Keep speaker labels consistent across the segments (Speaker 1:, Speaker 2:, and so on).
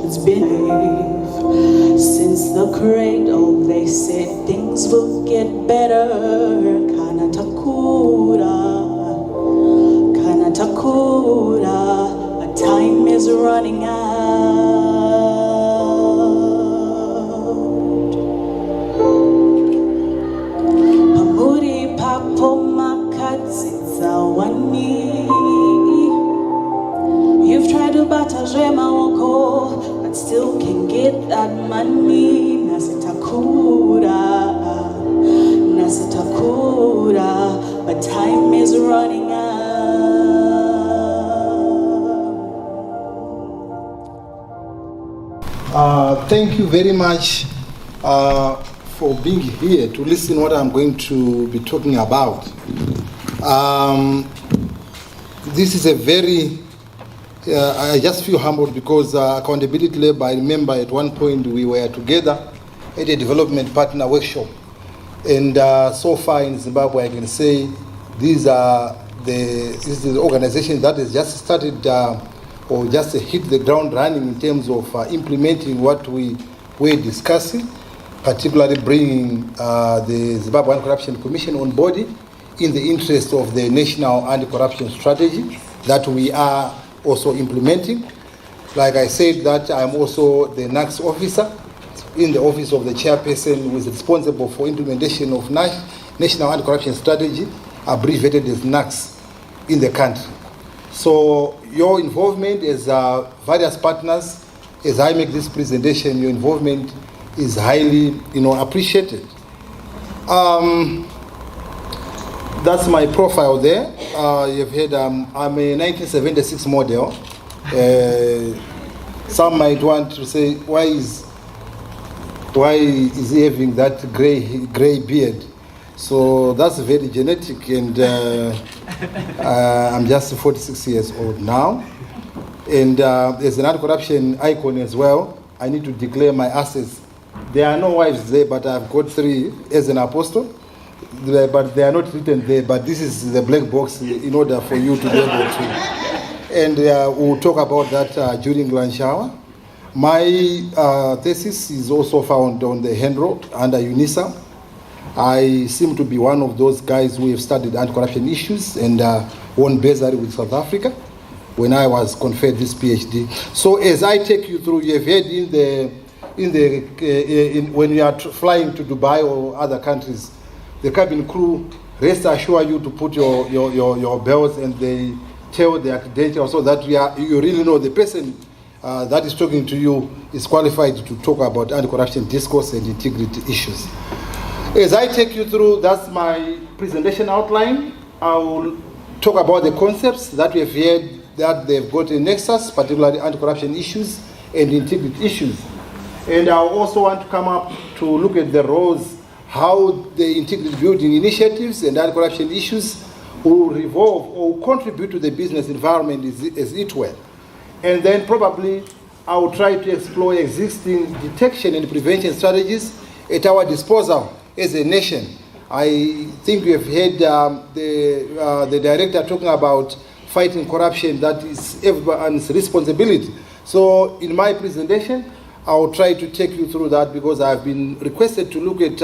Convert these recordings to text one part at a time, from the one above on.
Speaker 1: it's been. Since the cradle, they said things will get better. Kana takura, but time is running out. Pamuri papo makatsitsawani. You've tried to batajre maoko, but still can't get that money. Nasitakura, but time is running out.
Speaker 2: Thank you very much for being here to listen what I'm going to be talking about. This is a very I just feel humbled because Accountability Lab, I remember at one point we were together at a development partner workshop. And so far in Zimbabwe, I can say this is the organization that has just started or just hit the ground running in terms of implementing what we were discussing, particularly bringing the Zimbabwe Anti-Corruption Commission on board in the interest of the National Anti-Corruption Strategy that we are also implementing. Like I said, that I'm also the NACS officer in the office of the chairperson who is responsible for implementation of National Anti-Corruption Strategy, abbreviated as NACS, in the country. So your involvement as various partners, as I make this presentation, your involvement is highly, appreciated. That's my profile there. You've heard I'm a 1976 model. Some might want to say, why is he having that gray beard? So that's very genetic, and I'm just 46 years old now. And as an anti-corruption icon as well, I need to declare my assets. There are no wives there, but I've got 3 as an apostle. But they are not written there, but this is the black box in order for you to be able to. And we'll talk about that during lunch hour. My thesis is also found on the handroll under UNISA. I seem to be one of those guys who have studied anti-corruption issues and won bursary with South Africa when I was conferred this PhD. So as I take you through, you have heard when you are flying to Dubai or other countries, the cabin crew rest assure you to put your belts, and they tell their credentials so that you really know the person that is talking to you is qualified to talk about anti-corruption discourse and integrity issues. As I take you through, that's my presentation outline. I will talk about the concepts that we have heard that they've got a nexus, particularly anti-corruption issues and integrity issues. And I also want to come up to look at the roles, how the integrity building initiatives and anti-corruption issues will revolve or contribute to the business environment as it were. And then probably I will try to explore existing detection and prevention strategies at our disposal as a nation. I think we have heard the director talking about fighting corruption, that is everyone's responsibility. So in my presentation, I will try to take you through that because I've been requested to look at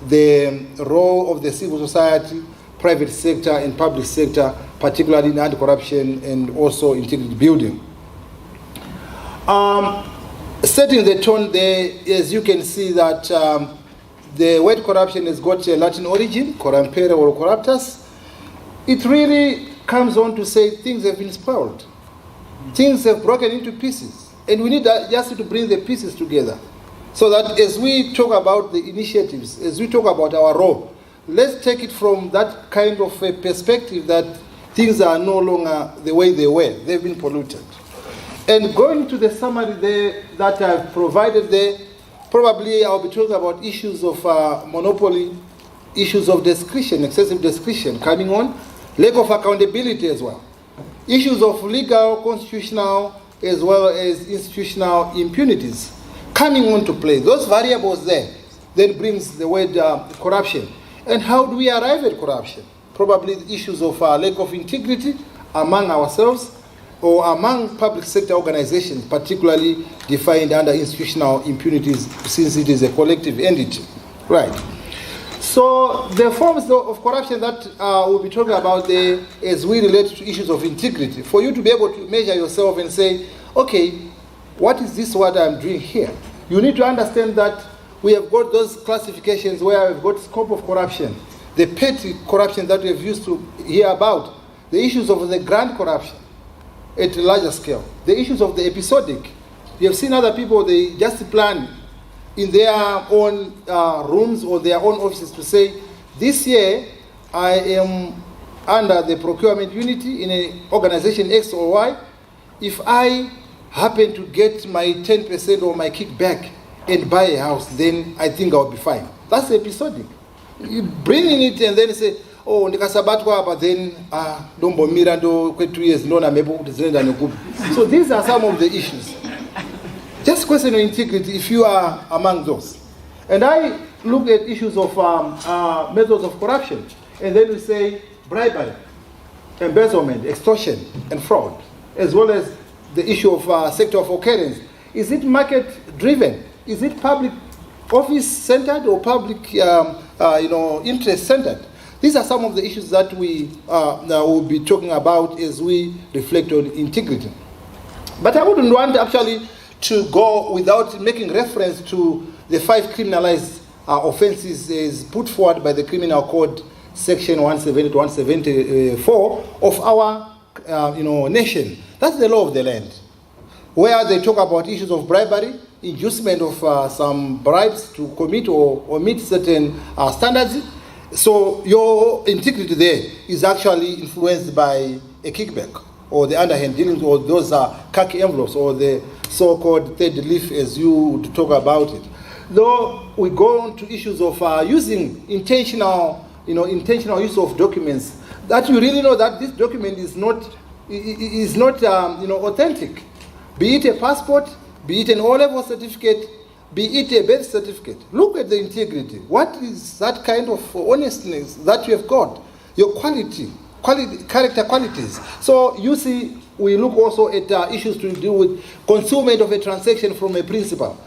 Speaker 2: the role of the civil society, private sector, and public sector, particularly in anti-corruption and also integrity building. Setting the tone there, as you can see that the word corruption has got a Latin origin, corrumpere or corruptus. It really comes on to say things have been spoiled. Things have broken into pieces. And we need just to bring the pieces together. So that as we talk about the initiatives, as we talk about our role, let's take it from that kind of a perspective that things are no longer the way they were. They've been polluted. And going to the summary there that I've provided there, probably I'll be talking about issues of monopoly, issues of discretion, excessive discretion coming on, lack of accountability as well, issues of legal, constitutional, as well as institutional impunities coming on to play. Those variables there then brings the word corruption. And how do we arrive at corruption? Probably the issues of lack of integrity among ourselves, or among public sector organizations, particularly defined under institutional impunities, since it is a collective entity. Right. So the forms of corruption that we'll be talking about there as we relate to issues of integrity, for you to be able to measure yourself and say, okay, what is this what I'm doing here? You need to understand that we have got those classifications where we've got scope of corruption, the petty corruption that we've used to hear about, the issues of the grand corruption at a larger scale, the issues of the episodic. You have seen other people, they just plan in their own rooms or their own offices to say, this year I am under the procurement unity in an organization X or Y. If I happen to get my 10% or my kickback and buy a house, then I think I'll be fine. That's episodic. You bring in it and then say, oh, ndikasabatwa, but then dombo mirando 2 years nona mebo kutizenda nekubi. So these are some of the issues. Just question of integrity if you are among those. And I look at issues of methods of corruption, and then we say bribery, embezzlement, extortion, and fraud, as well as the issue of sector of occurrence. Is it market-driven? Is it public office-centered or public interest-centered? These are some of the issues that we will be talking about as we reflect on integrity. But I wouldn't want actually to go without making reference to the 5 criminalized offenses as put forward by the Criminal Code, Section 170 to 174 of our nation. That's the law of the land, where they talk about issues of bribery, inducement of some bribes to commit or meet certain standards. So your integrity there is actually influenced by a kickback or the underhand dealings, or those khaki envelopes, or the so-called third leaf, as you would talk about it. Though we go on to issues of using intentional use of documents, that you really know that this document is not authentic. Be it a passport, be it an O-level certificate, be it a birth certificate. Look at the integrity. What is that kind of honestness that you have got? Your character qualities. So you see, we look also at issues to do with concealment of a transaction from a principal.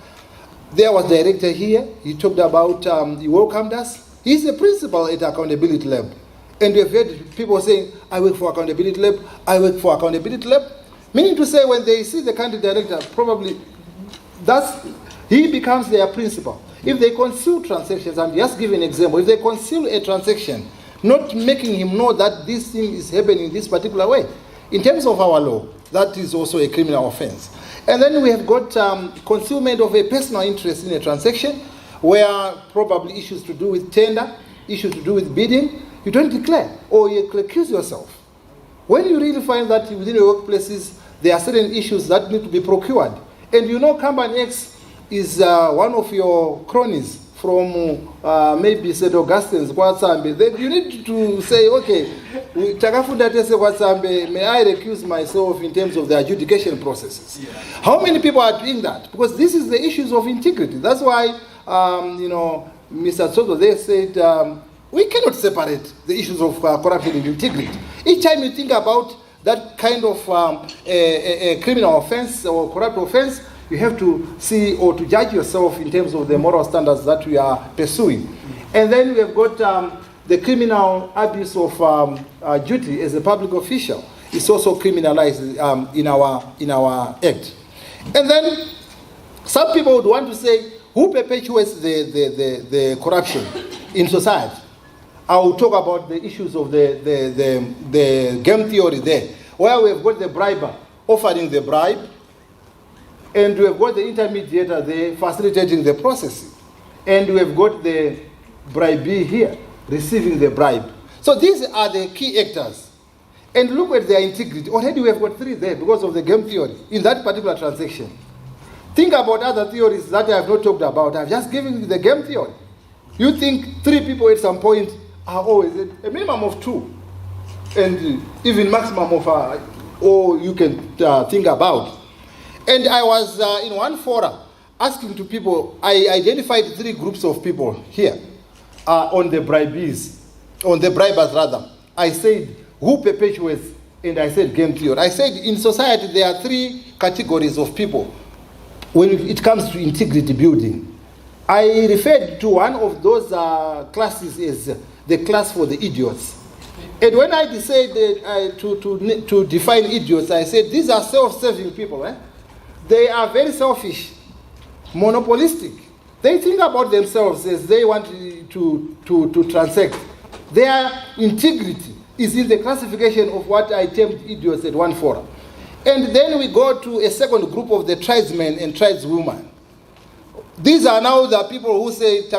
Speaker 2: There was a director here. He talked about, he welcomed us. He's a principal at Accountability Lab. And we've heard people saying, I work for Accountability Lab, I work for Accountability Lab. Meaning to say, when they see the country director, probably he becomes their principal. If they conceal transactions, I'm just giving an example, if they conceal a transaction, not making him know that this thing is happening this particular way, in terms of our law, that is also a criminal offense. And then we have got concealment of a personal interest in a transaction, where probably issues to do with tender, issues to do with bidding, you don't declare, or you accuse yourself. When you really find that within your workplaces, there are certain issues that need to be procured, and you know Company X is one of your cronies from maybe St. Augustine's, Kwatsambe, then you need to say, okay, may I recuse myself in terms of the adjudication processes? Yeah. How many people are doing that? Because this is the issues of integrity. That's why, Mr. Zhou, they said, we cannot separate the issues of corruption and integrity. Each time you think about that kind of a criminal offense or corrupt offense, you have to see or to judge yourself in terms of the moral standards that we are pursuing. And then we have got the criminal abuse of duty as a public official. It's also criminalized in our act. And then some people would want to say, who perpetuates the corruption in society? I will talk about the issues of the game theory there, where we have got the briber offering the bribe, and we have got the intermediator there facilitating the process, and we have got the bribee here receiving the bribe. So these are the key actors. And look at their integrity. Already we have got 3 there because of the game theory in that particular transaction. Think about other theories that I have not talked about. I've just given you the game theory. You think 3 people at some point are always a minimum of 2, and even maximum of or you can think about. And I was in one forum asking to people, I identified 3 groups of people here on the bribers rather. I said, who perpetuates and I said game theory. I said in society there are three categories of people when it comes to integrity building. I referred to one of those classes as the class for the idiots. And when I decided to define idiots, I said these are self-serving people. They are very selfish, monopolistic. They think about themselves as they want to transact. Their integrity is in the classification of what I termed idiots at one forum. And then we go to a second group of the tribesmen and tribeswomen. These are now the people who say, look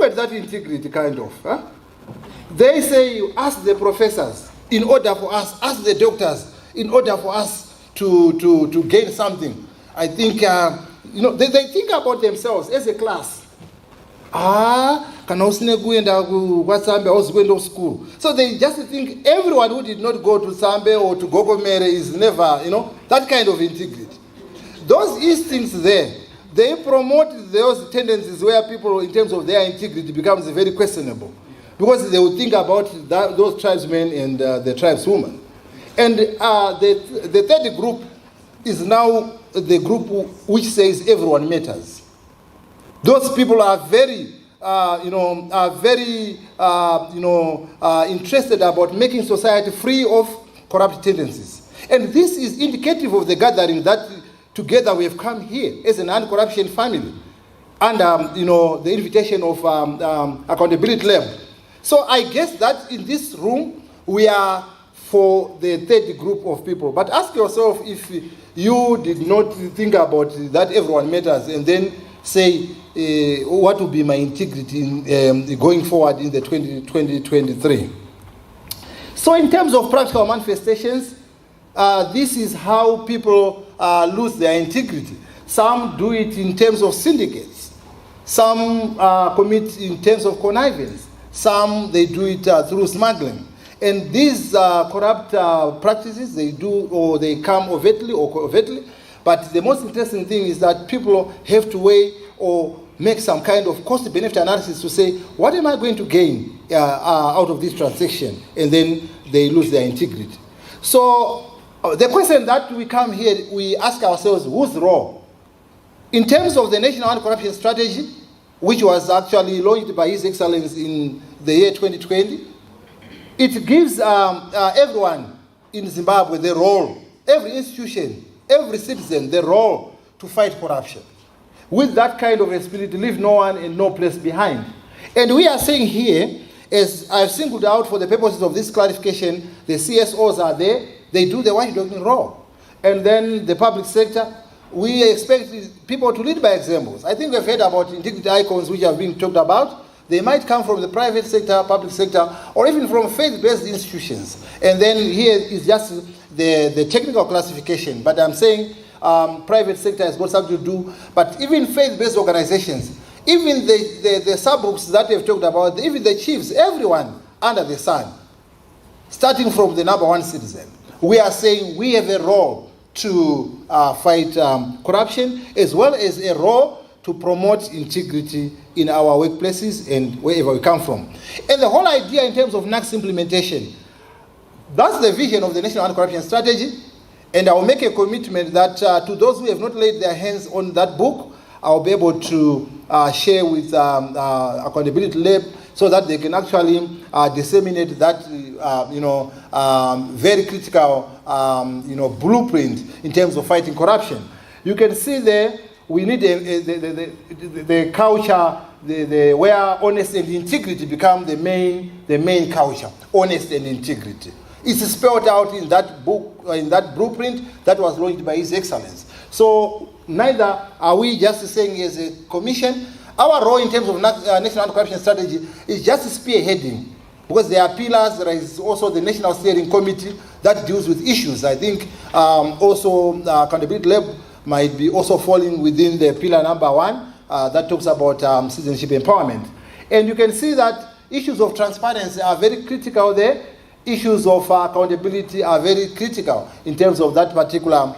Speaker 2: at that integrity kind of. Huh? They say, you ask the professors in order for us, ask the doctors in order for us to gain something. I think, they think about themselves as a class. So they just think everyone who did not go to Sambe or to Gogomere is never, that kind of integrity. Those instincts there, they promote those tendencies where people, in terms of their integrity, becomes very questionable. Because they will think about those tribesmen and the tribeswomen. And the third group is now the group which says everyone matters. Those people are very, interested about making society free of corrupt tendencies. And this is indicative of the gathering that together we have come here as an anti-corruption family under, the invitation of Accountability Lab. So I guess that in this room we are for the third group of people. But ask yourself if you did not think about that everyone matters and then say, what will be my integrity in, going forward in the 2023. So in terms of practical manifestations, this is how people lose their integrity. Some do it in terms of syndicates. Some commit in terms of connivance. Some, they do it through smuggling. And these corrupt practices, they do, or they come overtly or covertly. But the most interesting thing is that people have to weigh or make some kind of cost-benefit analysis to say, what am I going to gain out of this transaction? And then they lose their integrity. So the question that we come here, we ask ourselves, whose role? In terms of the National Anti-Corruption Strategy, which was actually launched by His Excellency in the year 2020, it gives everyone in Zimbabwe the role, every institution, every citizen, the role to fight corruption. With that kind of a spirit, leave no one and no place behind. And we are saying here, as I've singled out for the purposes of this clarification, the CSOs are there, they do the watchdog role. And then the public sector, we expect people to lead by examples. I think we've heard about integrity icons which have been talked about. They might come from the private sector, public sector, or even from faith-based institutions. And then here is just the technical classification. But I'm saying private sector has got something to do. But even faith-based organizations, even the subgroups that we've talked about, even the chiefs, everyone under the sun, starting from the number one citizen, we are saying we have a role to fight corruption, as well as a role to promote integrity in our workplaces and wherever we come from. And the whole idea in terms of NAC's implementation, that's the vision of the National Anti-Corruption Strategy. And I will make a commitment that to those who have not laid their hands on that book, I'll be able to share with Accountability Lab so that they can actually disseminate that, very critical, blueprint in terms of fighting corruption. You can see there, we need the culture, where honesty and integrity become the main culture. Honesty and integrity. It's spelled out in that book, in that blueprint that was launched by His Excellency. So neither are we just saying as a commission, our role in terms of National Anti-Corruption Strategy is just spearheading, because there are pillars. There is also the National Steering Committee that deals with issues. I think also Accountability Lab might be also falling within the pillar number 1 that talks about citizenship empowerment. And you can see that issues of transparency are very critical there. Issues of accountability are very critical in terms of that particular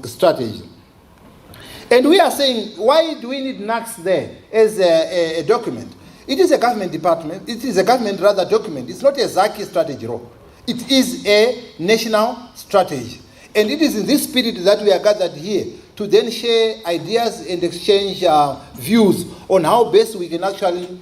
Speaker 2: strategy. And we are saying, why do we need NACS there as a document? It is a government department, it is a government rather document. It's not a ZACI strategy role. It is a national strategy. And it is in this spirit that we are gathered here to then share ideas and exchange views on how best we can actually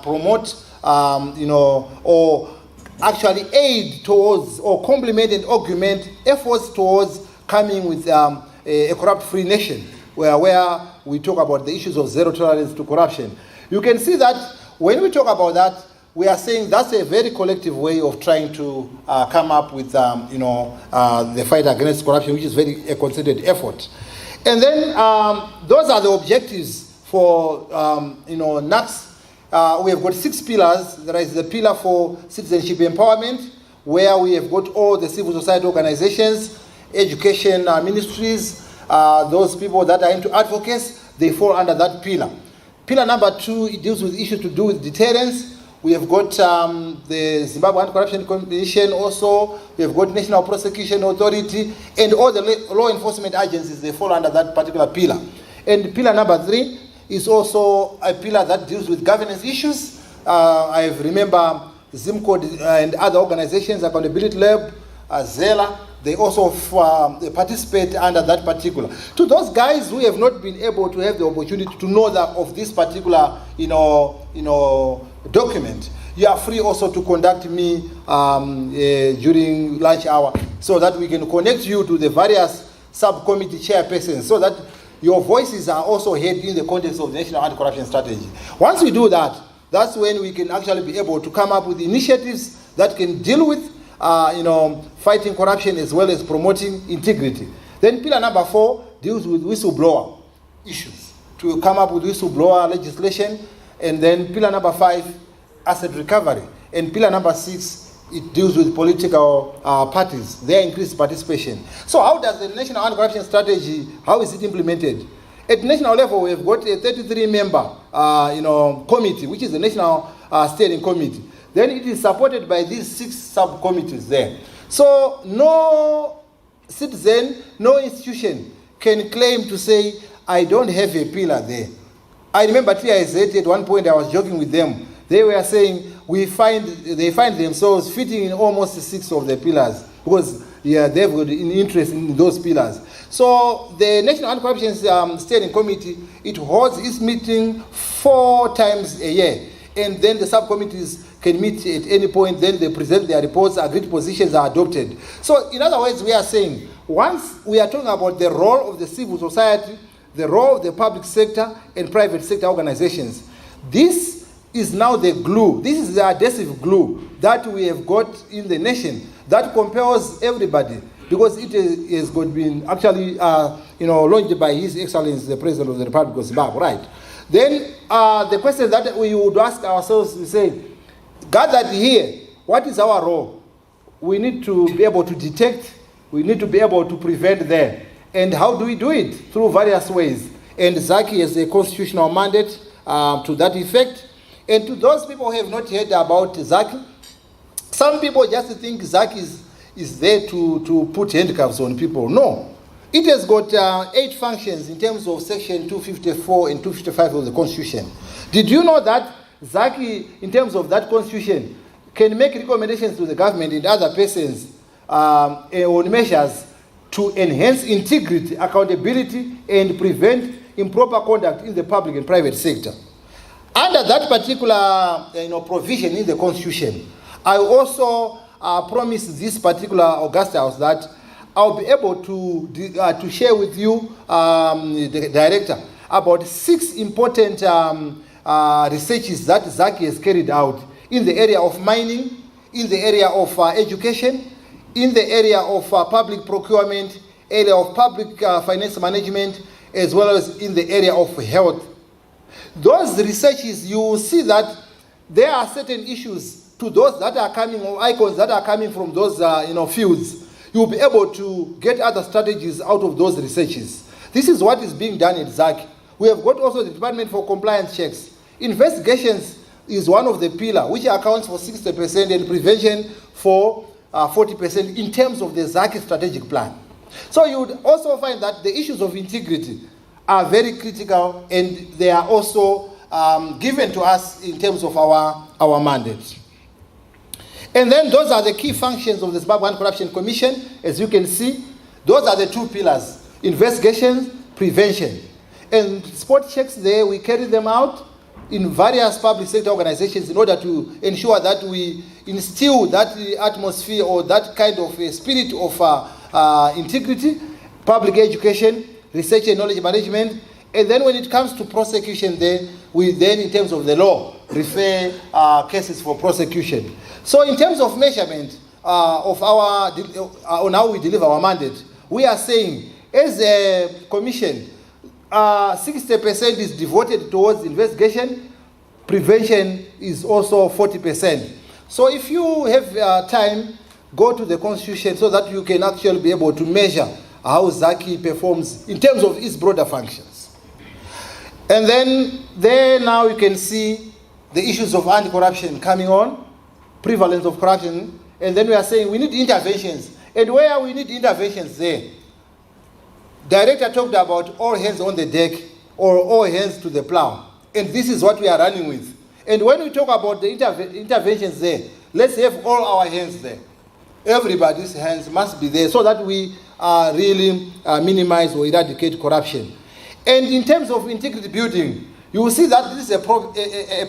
Speaker 2: promote, or actually aid towards or complement and augment efforts towards coming with a corrupt-free nation, where we talk about the issues of zero tolerance to corruption. You can see that when we talk about that, we are saying that's a very collective way of trying to come up with, the fight against corruption, which is a concerted effort. And then those are the objectives for, NACS. We have got 6 pillars. There is the pillar for citizenship empowerment, where we have got all the civil society organizations, education ministries, those people that are into advocacy, they fall under that pillar. Pillar number 2, it deals with issues to do with deterrence. We have got the Zimbabwe Anti-Corruption Commission also. We have got National Prosecution Authority, and all the law enforcement agencies, they fall under that particular pillar. And pillar number 3 is also a pillar that deals with governance issues. I remember ZIMCODD and other organizations, Accountability Lab, Zela, they also participate under that particular. To those guys who have not been able to have the opportunity to know that of this particular, document, you are free also to contact me during lunch hour, so that we can connect you to the various subcommittee chairpersons, so that your voices are also heard in the context of the National Anti-Corruption Strategy. Once we do that, that's when we can actually be able to come up with initiatives that can deal with fighting corruption as well as promoting integrity. Then pillar number 4 deals with whistleblower issues, to come up with whistleblower legislation. And then pillar number 5, asset recovery. And pillar number 6, it deals with political parties, their increased participation. So how does the National Anti-Corruption Strategy, how is it implemented? At national level, we've got a 33-member committee, which is the National Steering Committee. Then it is supported by these 6 subcommittees there. So no citizen, no institution can claim to say, I don't have a pillar there. I remember TIZ at one point, I was joking with them. They were saying they find themselves fitting in almost 6 of the pillars, because they've got an interest in those pillars. So the National Anti-Corruption Steering Committee, it holds its meeting 4 times a year. And then the subcommittees can meet at any point, then they present their reports, agreed positions are adopted. So in other words, we are saying, once we are talking about the role of the civil society, the role of the public sector and private sector organizations, this is now the glue, this is the adhesive glue that we have got in the nation that compels everybody, because it has been actually launched by His Excellency the President of the Republic of Zimbabwe, right? Then the question that we would ask ourselves, we say, gathered here, what is our role? We need to be able to detect, we need to be able to prevent there. And how do we do it? Through various ways. And ZACI has a constitutional mandate to that effect. And to those people who have not heard about ZACI, some people just think ZACI is there to put handcuffs on people. No. It has got 8 functions in terms of section 254 and 255 of the Constitution. Did you know that ZACI, in terms of that Constitution, can make recommendations to the government and other persons on measures to enhance integrity, accountability, and prevent improper conduct in the public and private sector? Under that particular provision in the Constitution, I also promised this particular August House that I'll be able to share with you, the director, about 6 important researches that ZACI has carried out in the area of mining, in the area of education, in the area of public procurement, area of public finance management, as well as in the area of health. Those researches, you will see that there are certain issues to those that are coming, or icons that are coming from those fields. You will be able to get other strategies out of those researches. This is what is being done at ZACI. We have got also the Department for Compliance Checks. Investigations is one of the pillars, which accounts for 60%, and prevention for 40% in terms of the ZACI strategic plan. So you would also find that the issues of integrity are very critical, and they are also given to us in terms of our mandate. And then those are the key functions of the Zimbabwe Anti-Corruption Commission. As you can see, those are the two pillars: investigation, prevention. And spot checks there, we carry them out in various public sector organizations in order to ensure that we instill that atmosphere or that kind of a spirit of integrity, public education, research and knowledge management. And then when it comes to prosecution, then we then, in terms of the law, refer cases for prosecution. So in terms of measurement of on how we deliver our mandate, we are saying, as a commission, 60% is devoted towards investigation. Prevention is also 40%. So if you have time, go to the Constitution so that you can actually be able to measure how ZACI performs in terms of its broader functions. And then there now you can see the issues of anti-corruption coming on, prevalence of corruption, and then we are saying we need interventions. And where we need interventions there, Director talked about all hands on the deck or all hands to the plow. And this is what we are running with. And when we talk about the interventions there, let's have all our hands there. Everybody's hands must be there so that we really minimize or eradicate corruption. And in terms of integrity building, you will see that this is a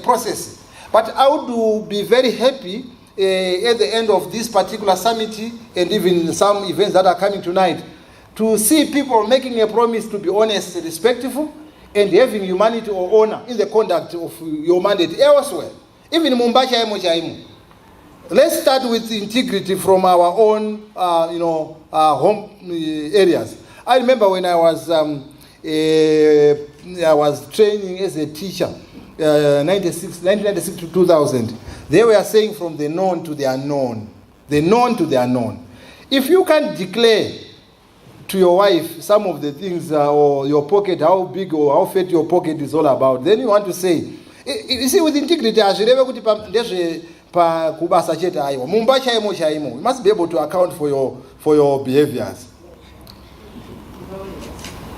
Speaker 2: process. But I would be very happy at the end of this particular summit and even some events that are coming tonight to see people making a promise to be honest, respectful, and having humanity or honor in the conduct of your mandate elsewhere. Even in Mumbai, let's start with integrity from our own, home areas. I remember when I was training as a teacher, 1996 to 2000. They were saying from the known to the unknown, the known to the unknown. If you can declare to your wife some of the things or your pocket, how big or how fat your pocket is all about, then you want to say, you see, with integrity, you must be able to account for your behaviors.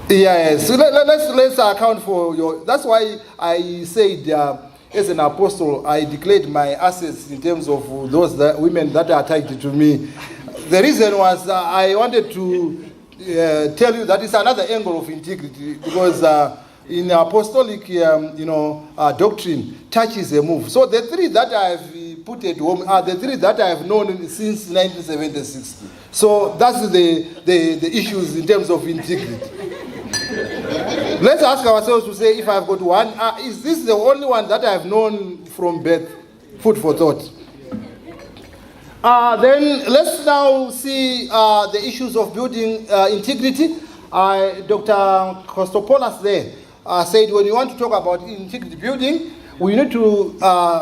Speaker 2: Yes, so let's account for your. That's why I said, as an apostle, I declared my assets in terms of those women that are tied to me. The reason was I wanted to tell you that it's another angle of integrity, because in apostolic, doctrine, touch is a move. So the three that I have put at home are the three that I have known since 1976. So that's the issues in terms of integrity. Let's ask ourselves to say, if I've got one, is this the only one that I've known from birth? Food for thought. Then let's now see the issues of building integrity. Dr. Kostopoulos there said when you want to talk about integrity building, we need to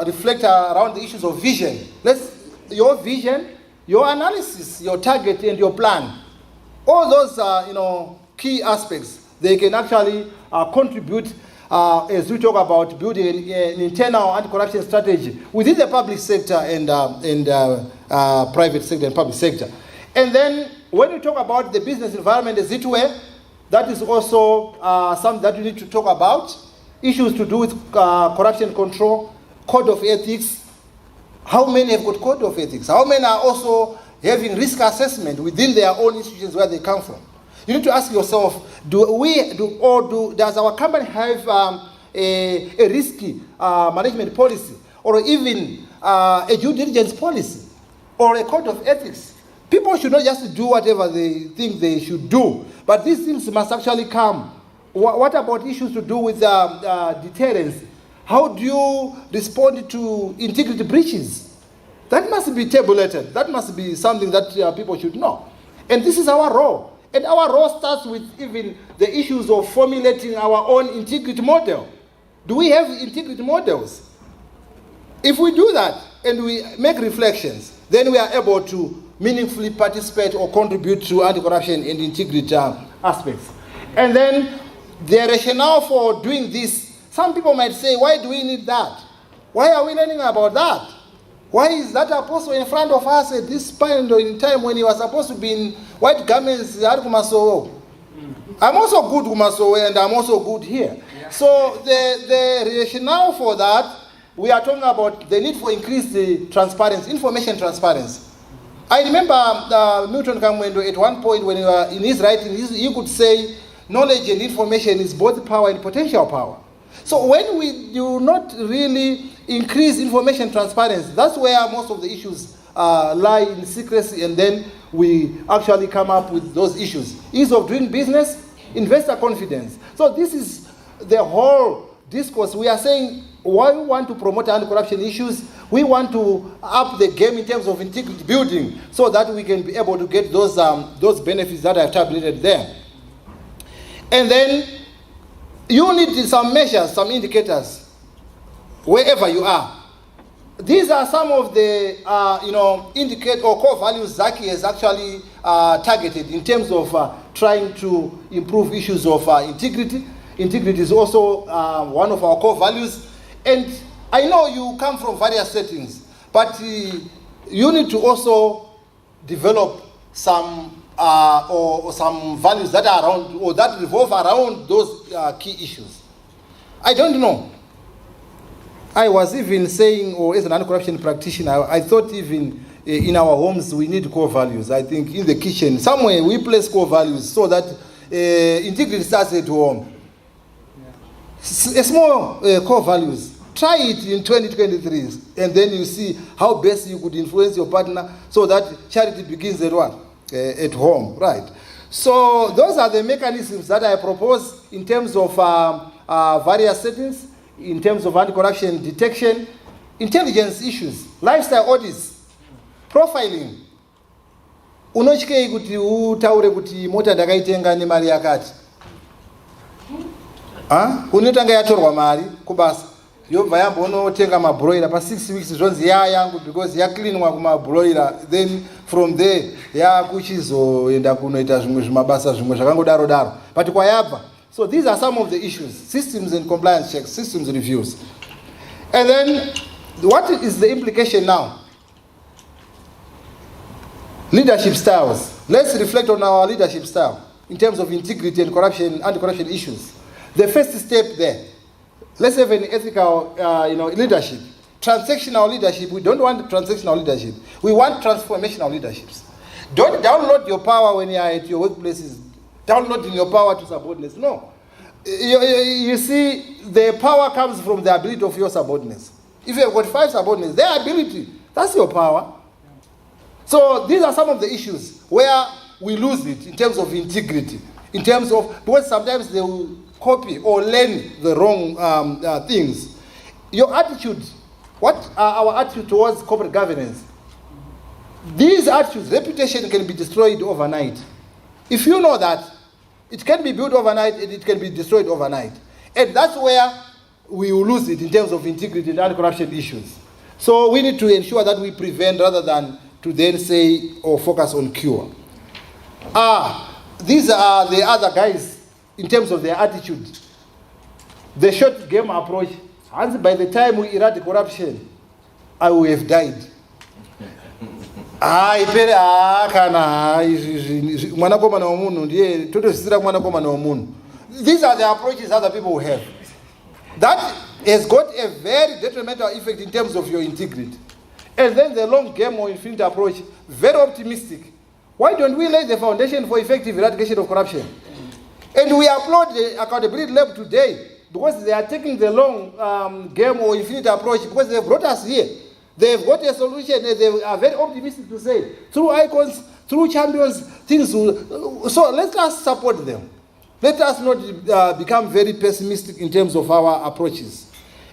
Speaker 2: reflect around the issues of vision. Your vision, your analysis, your target, and your plan. All those key aspects, they can actually contribute as we talk about building an internal anti-corruption strategy within the public sector and private sector and public sector. And then when we talk about the business environment, as it were, that is also something that we need to talk about. Issues to do with corruption control, code of ethics. How many have got code of ethics? How many are also having risk assessment within their own institutions where they come from? You need to ask yourself, does our company have a risky management policy, or even a due diligence policy, or a code of ethics? People should not just do whatever they think they should do, but these things must actually come. What about issues to do with deterrence? How do you respond to integrity breaches? That must be tabulated. That must be something that people should know. And this is our role. And our role starts with even the issues of formulating our own integrity model. Do we have integrity models? If we do that and we make reflections, then we are able to meaningfully participate or contribute to anti-corruption and integrity aspects. And then the rationale for doing this, some people might say, why do we need that? Why are we learning about that? Why is that apostle in front of us at this point in time when he was supposed to be in white garments? I'm also good Kumasowe and I'm also good here. Yeah. So the rationale for that, we are talking about the need for increased transparency, information transparency. I remember Milton Kamwendo at one point when he was in his writing, he could say knowledge and information is both power and potential power. So when we do not really increase information transparency, that's where most of the issues lie in secrecy, and then we actually come up with those issues. Ease of doing business, investor confidence. So this is the whole discourse. We are saying why we want to promote anti-corruption issues. We want to up the game in terms of integrity building so that we can be able to get those benefits that are tabulated there. And then you need some measures, some indicators, wherever you are. These are some of the indicate or core values Zaki has actually targeted in terms of trying to improve issues of integrity. Integrity is also one of our core values. And I know you come from various settings, but you need to also develop some or some values that are around or that revolve around those key issues. I don't know. I was even saying, or as an anti-corruption practitioner, I thought even in our homes we need core values. I think in the kitchen, somewhere we place core values so that integrity starts at home. Yeah. A small core values. Try it in 2023, and then you see how best you could influence your partner so that charity begins at what? At home, right? So those are the mechanisms that I propose in terms of various settings, in terms of anti-corruption detection, intelligence issues, lifestyle audits, profiling. Unochikei kuti utaure kuti mota ndakaitenga nemari yakati. Unotanga yatorwa mari kubasa. Yobva yambonotenga mabroiler pa 6 weeks zvonzi yangu because yaklinwa kumabroiler, then from there yakuchizoenda kunoita zvimwe zvimabasa zvimwe zvakangodaro daro, but kwayabva. So these are some of the issues: systems and compliance checks, systems reviews. And then what is the implication now? Leadership styles. Let's reflect on our leadership style in terms of integrity and corruption, anti-corruption issues. The first step there, let's have an ethical leadership. Transactional leadership, we don't want transactional leadership. We want transformational leaderships. Don't download your power when you are at your workplaces. Downloading your power to subordinates. No. You see, the power comes from the ability of your subordinates. If you have got 5 subordinates, their ability, that's your power. So these are some of the issues where we lose it in terms of integrity. In terms of, because sometimes they will copy or learn the wrong things. Your attitude, what are our attitude towards corporate governance? These attitudes, reputation can be destroyed overnight. If you know that, it can be built overnight and it can be destroyed overnight. And that's where we will lose it in terms of integrity and anti-corruption issues. So we need to ensure that we prevent rather than to then say or focus on cure. These are the other guys in terms of their attitude. The short game approach, and by the time we eradicate corruption, I will have died. These are the approaches other people have. That has got a very detrimental effect in terms of your integrity. And then the long game or infinite approach, very optimistic. Why don't we lay the foundation for effective eradication of corruption? And we applaud the accountability lab today because they are taking the long game or infinite approach because they brought us here. They've got a solution and they are very optimistic to say, through icons, through champions, things will... So let us support them. Let us not become very pessimistic in terms of our approaches.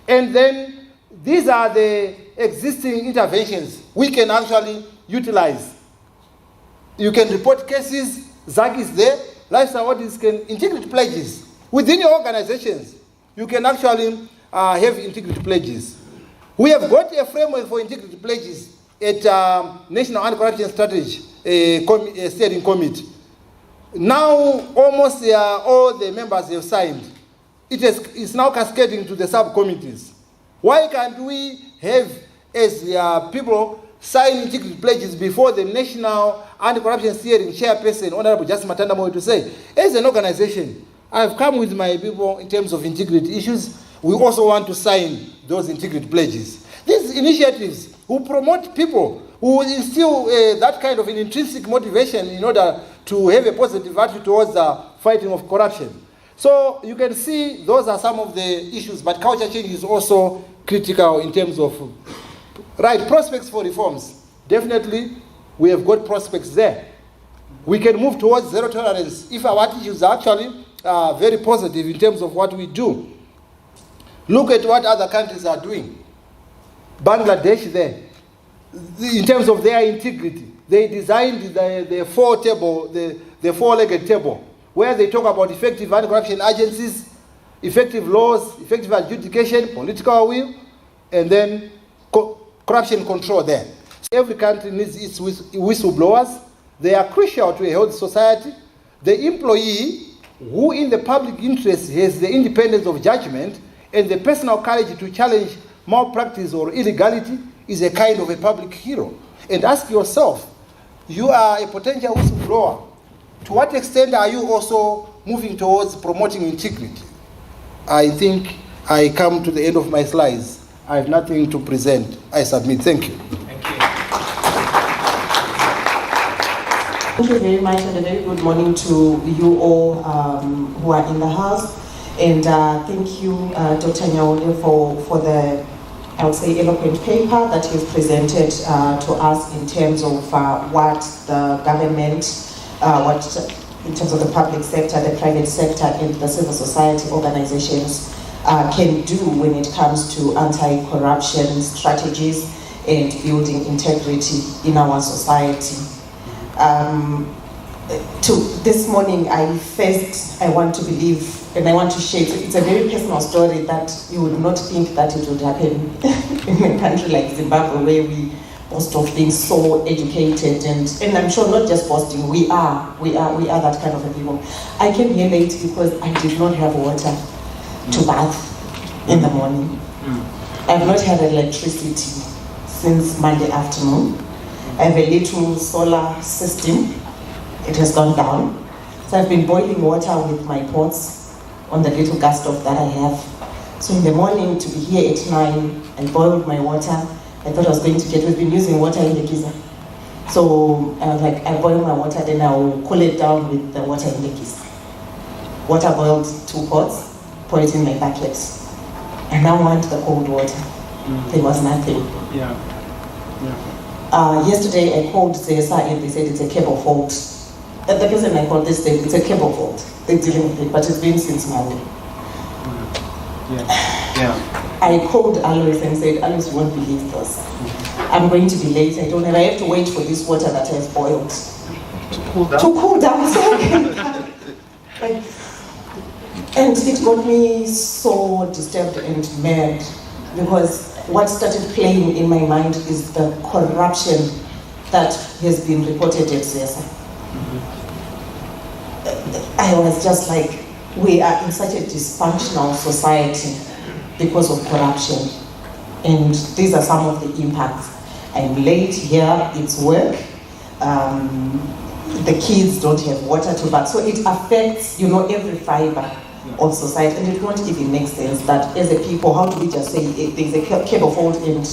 Speaker 2: And then these are the existing interventions we can actually utilize. You can report cases, ZAG is there, lifestyle audits can, integrity pledges. Within your organizations, you can actually have integrity pledges. We have got a framework for integrity pledges at National Anti-Corruption Strategy Steering Committee. Now, almost all the members have signed. It's now cascading to the subcommittees. Why can't we have, as people, sign integrity pledges before the National Anti-Corruption Steering Chairperson, Honorable Justice Matanda Moyo, to say, as an organization, I've come with my people in terms of integrity issues. We also want to sign those integrity pledges. These initiatives will promote people, who will instill that kind of an intrinsic motivation in order to have a positive attitude towards the fighting of corruption. So you can see those are some of the issues, but culture change is also critical in terms of prospects for reforms. Definitely, we have got prospects there. We can move towards zero tolerance if our attitudes are actually very positive in terms of what we do. Look at what other countries are doing. Bangladesh there, in terms of their integrity, they designed the four-legged table, where they talk about effective anti-corruption agencies, effective laws, effective adjudication, political will, and then corruption control there. So every country needs its whistleblowers. They are crucial to a healthy society. The employee who in the public interest has the independence of judgment and the personal courage to challenge malpractice or illegality is a kind of a public hero. And ask yourself, you are a potential whistleblower. To what extent are you also moving towards promoting integrity? I think I come to the end of my slides. I have nothing to present. I submit. Thank you.
Speaker 3: Thank you.
Speaker 1: Thank you very much, and a very good morning to you all who are in the house. And thank you, Dr. Nyaunde, for the, I would say, eloquent paper that you've presented to us in terms of what the government, in terms of the public sector, the private sector, and the civil society organizations can do when it comes to anti-corruption strategies and building integrity in our society. This morning, I want to believe, and I want to share, it's a very personal story that you would not think that it would happen in a country like Zimbabwe, where we boast of being so educated, and I'm sure not just boasting, we are that kind of a people. I came here late because I did not have water to bath in the morning. I have not had electricity since Monday afternoon. I have a little solar system. It has gone down. So I've been boiling water with my pots on the little gas stove that I have. So in the morning, to be here at 9, I boiled my water. I thought I was going to we've been using water in the geyser. So I was like, I boil my water, then I'll cool it down with the water in the geyser. Water boiled 2 pots, pour it in my bucket. And now I want the cold water. There was nothing. Yesterday I called ZESA and they said it's a cable fault. The person I called this day, it's a cable fault. They're dealing with it, but it's been since Monday. I called Alois and said, Alois, you won't believe this. I'm going to be late. I have to wait for this water that has boiled to cool down so I can come. And it got me so disturbed and mad, because what started playing in my mind is the corruption that has been reported at ZESA. I was just like, we are in such a dysfunctional society because of corruption. And these are some of the impacts. I'm late here, it's work. The kids don't have water to bath. So it affects, every fiber of society. And it won't even make sense that as a people, how do we just say there's a cable fault and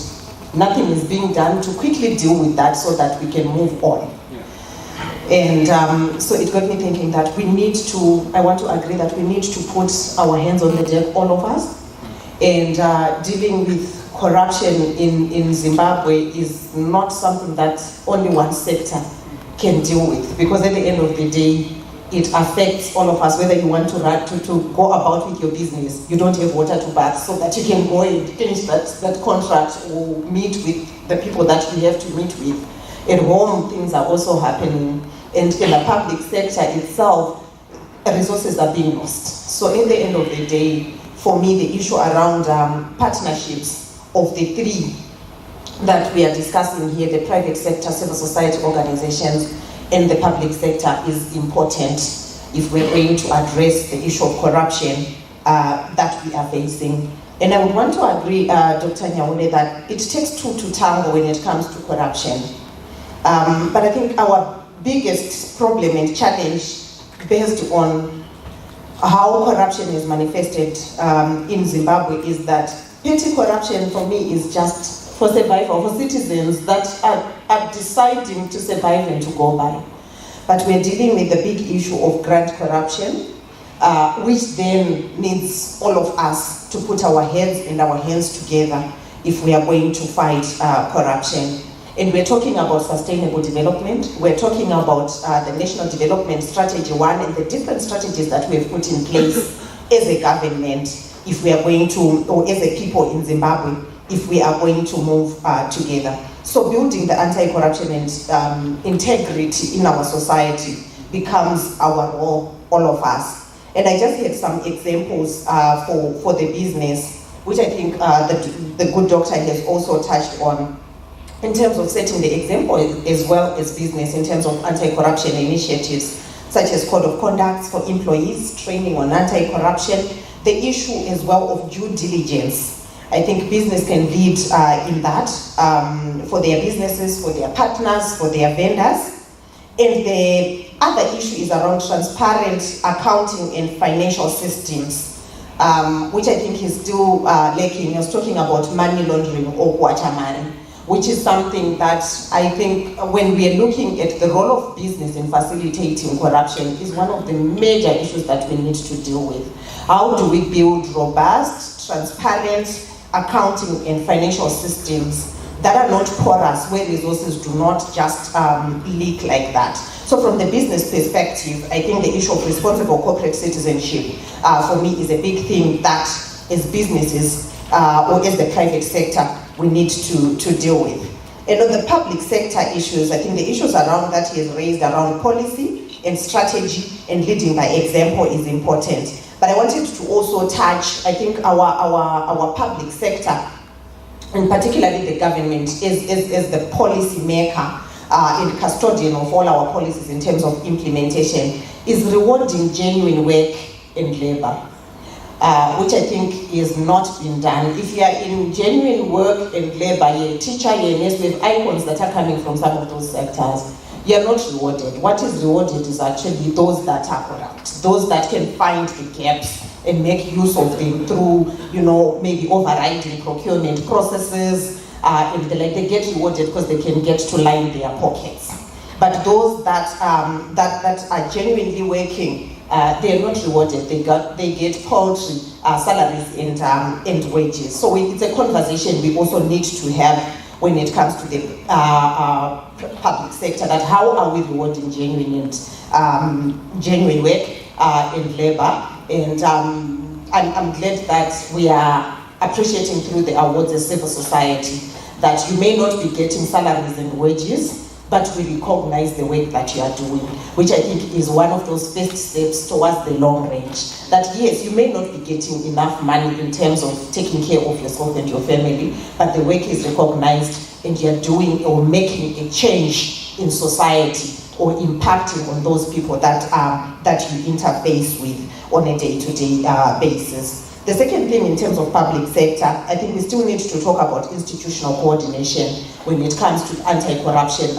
Speaker 1: nothing is being done to quickly deal with that so that we can move on. And so it got me thinking that I want to agree that we need to put our hands on the deck, all of us. And dealing with corruption in Zimbabwe is not something that only one sector can deal with, because at the end of the day, it affects all of us. Whether you want to go about with your business, you don't have water to bath, so that you can go and finish that contract or meet with the people that you have to meet with. At home, things are also happening, and in the public sector itself, resources are being lost. So at the end of the day, for me, the issue around partnerships of the 3 that we are discussing here, the private sector, civil society organizations, and the public sector, is important if we're going to address the issue of corruption that we are facing And I would want to agree, Dr. Nyaunde, that it takes two to tango when it comes to corruption. But I think our biggest problem and challenge based on how corruption is manifested in Zimbabwe is that petty corruption for me is just for survival, for citizens that are deciding to survive and to go by. But we're dealing with the big issue of grant corruption, which then needs all of us to put our heads and our hands together if we are going to fight corruption. And we're talking about sustainable development. We're talking about the National Development Strategy 1 and the different strategies that we have put in place as a government if we are going to, or as a people in Zimbabwe, if we are going to move together. So building the anti-corruption and integrity in our society becomes our role, all of us. And I just had some examples for the business, which I think the good doctor has also touched on, in terms of setting the example as well as business in terms of anti-corruption initiatives, such as code of conduct for employees, training on anti-corruption, the issue as well of due diligence. I think business can lead in that for their businesses, for their partners, for their vendors. And the other issue is around transparent accounting and financial systems, which I think is still lacking. I was talking about money laundering or guacamani, which is something that I think when we are looking at the role of business in facilitating corruption is one of the major issues that we need to deal with. How do we build robust, transparent accounting and financial systems that are not porous, where resources do not just leak like that? So from the business perspective, I think the issue of responsible corporate citizenship for me is a big thing that as businesses or as the private sector we need to deal with. And on the public sector issues, I think the issues around that he has raised around policy and strategy and leading by example is important. But I wanted to also touch, I think our public sector, and particularly the government, is the policy maker and custodian of all our policies in terms of implementation, is rewarding genuine work and labor. Which I think is not been done. If you are in genuine work and labor, you're a teacher, you're a nurse, we have icons that are coming from some of those sectors. You're not rewarded. What is rewarded is actually those that are corrupt, those that can find the gaps and make use of them through, maybe overriding procurement processes, and they get rewarded because they can get to line their pockets. But those that are genuinely working, they are not rewarded. They get paltry salaries and wages. So it's a conversation we also need to have when it comes to the public sector. That how are we rewarding genuine work and labor? And I'm glad that we are appreciating through the awards as civil society that you may not be getting salaries and wages, but we recognize the work that you are doing, which I think is one of those first steps towards the long range. That yes, you may not be getting enough money in terms of taking care of yourself and your family, but the work is recognized and you're doing or making a change in society or impacting on those people that you interface with on a day-to-day basis. The second thing in terms of public sector, I think we still need to talk about institutional coordination when it comes to anti-corruption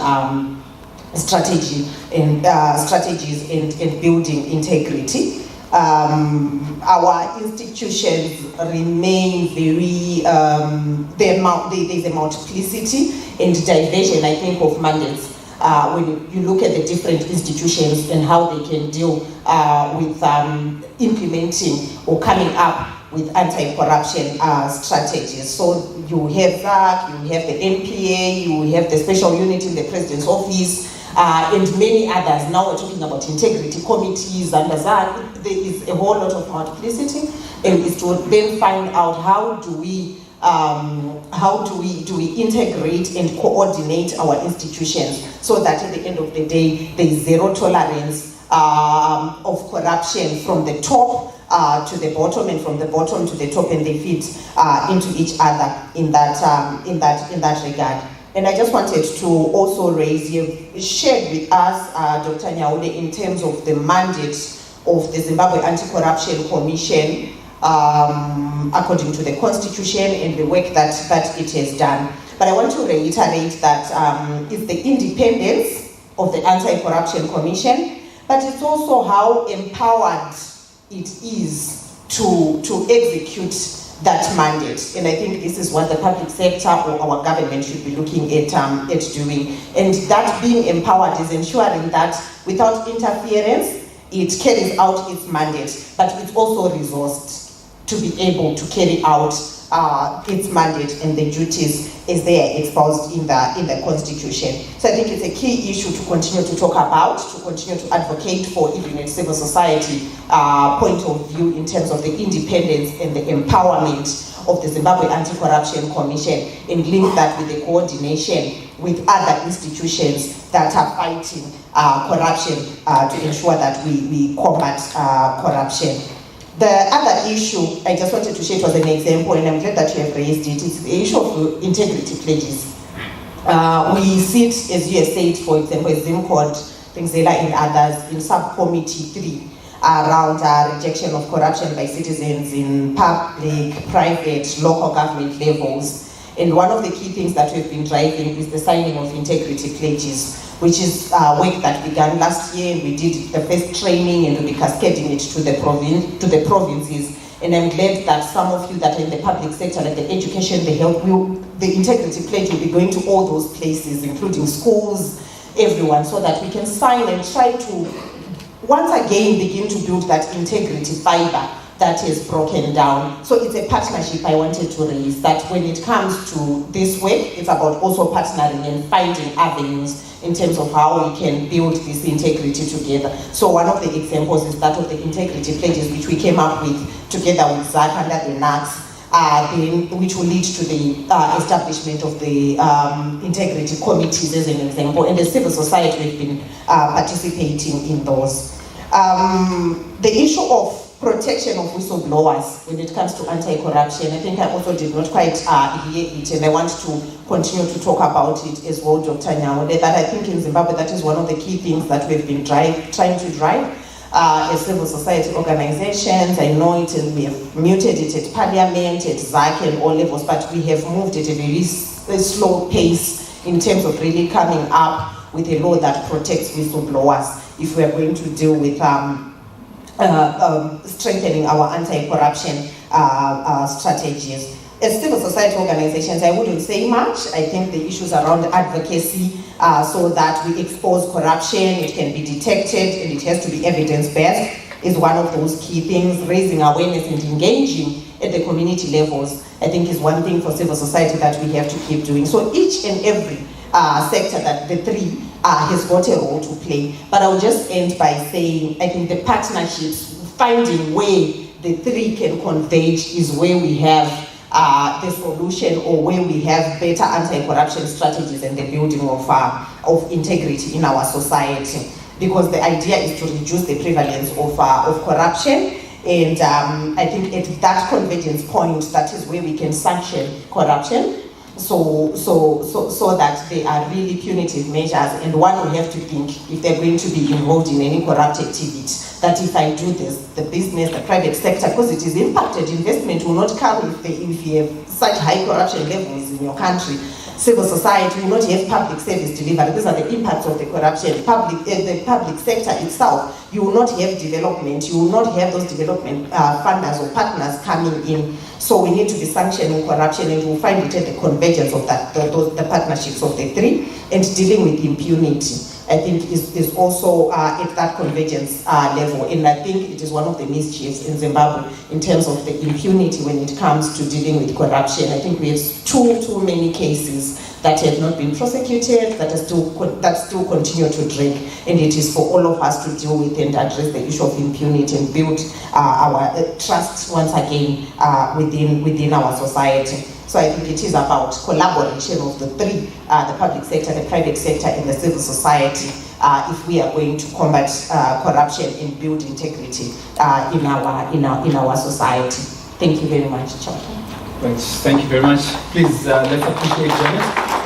Speaker 1: strategies and building integrity. Our institutions remain very, there's a multiplicity and diversion, I think, of mandates. When you look at the different institutions and how they can deal with implementing or coming up with anti-corruption strategies. So you have ZAC, you have the NPA, you have the special unit in the President's office, and many others. Now we're talking about integrity committees under ZAC. There is a whole lot of multiplicity, and it's to then find out how do we integrate and coordinate our institutions so that at the end of the day there is zero tolerance of corruption from the top to the bottom and from the bottom to the top, and they fit into each other in that regard. And I just wanted to also raise, you've shared with us, Dr. Nyaunde, in terms of the mandate of the Zimbabwe Anti-Corruption Commission, according to the Constitution and the work that it has done. But I want to reiterate that it's the independence of the Anti-Corruption Commission, but it's also how empowered it is to execute that mandate. And I think this is what the public sector or our government should be looking at doing. And that being empowered is ensuring that without interference, it carries out its mandate, but it's also resourced to be able to carry out its mandate and the duties as they are exposed in the Constitution. So I think it's a key issue to continue to talk about, to continue to advocate for, even in civil society point of view, in terms of the independence and the empowerment of the Zimbabwe Anti-Corruption Commission, and link that with the coordination with other institutions that are fighting corruption to ensure that we combat corruption. The other issue I just wanted to share, it was an example, and I'm glad that you have raised it, is the issue of integrity pledges. We sit, as you have said, for example, as ZIMCODD, Zela and others, in subcommittee 3 around rejection of corruption by citizens in public, private, local government levels. And one of the key things that we've been driving is the signing of integrity pledges, which is work that began last year. We did the first training and we'll be cascading it to the provinces. And I'm glad that some of you that are in the public sector, like the education, the health, the integrity pledge will be going to all those places, including schools, everyone, so that we can sign and try to once again begin to build that integrity fiber that is broken down. So it's a partnership I wanted to raise, that when it comes to this work, it's about also partnering and finding avenues in terms of how we can build this integrity together. So one of the examples is that of the integrity pledges, which we came up with together with ZAC under the NACS, which will lead to the establishment of the integrity committees as an example, and the civil society has been participating in those. The issue of protection of whistleblowers when it comes to anti-corruption, I think I also did not quite hear it, and I want to continue to talk about it as well, Dr. Nyaunde, that I think in Zimbabwe that is one of the key things that we've been trying to drive as civil society organizations. I know it, and we have muted it at Parliament, at ZAC and all levels, but we have moved at a very slow pace in terms of really coming up with a law that protects whistleblowers if we are going to deal with strengthening our anti-corruption strategies. As civil society organizations, I wouldn't say much. I think the issues around advocacy so that we expose corruption, it can be detected, and it has to be evidence-based, is one of those key things. Raising awareness and engaging at the community levels, I think, is one thing for civil society that we have to keep doing. So each and every sector that the three has got a role to play. But I'll just end by saying, I think the partnerships, finding where the three can converge, is where we have the solution, or where we have better anti-corruption strategies and the building of integrity in our society. Because the idea is to reduce the prevalence of corruption. And I think at that convergence point, that is where we can sanction corruption. So that they are really punitive measures, and one will have to think, if they're going to be involved in any corrupt activity, that if I do this, the business, the private sector, because it is impacted, investment will not come if you have such high corruption levels in your country. Civil society will not have public service delivery. These are the impacts of the corruption. The public sector itself, you will not have development. You will not have those development funders or partners coming in. So we need to be sanctioning corruption, and we'll find it at the convergence of the partnerships of the three, and dealing with impunity, I think, is also at that convergence level. And I think it is one of the mischiefs in Zimbabwe in terms of the impunity when it comes to dealing with corruption. I think we have too many cases that have not been prosecuted, that still continue to drag. And it is for all of us to deal with and address the issue of impunity and build our trust once again within our society. So I think it is about collaboration of the three, the public sector, the private sector, and the civil society, if we are going to combat corruption and build integrity in our society. Thank you very much, Chairman.
Speaker 3: Thank you very much. Please, let's appreciate Janet.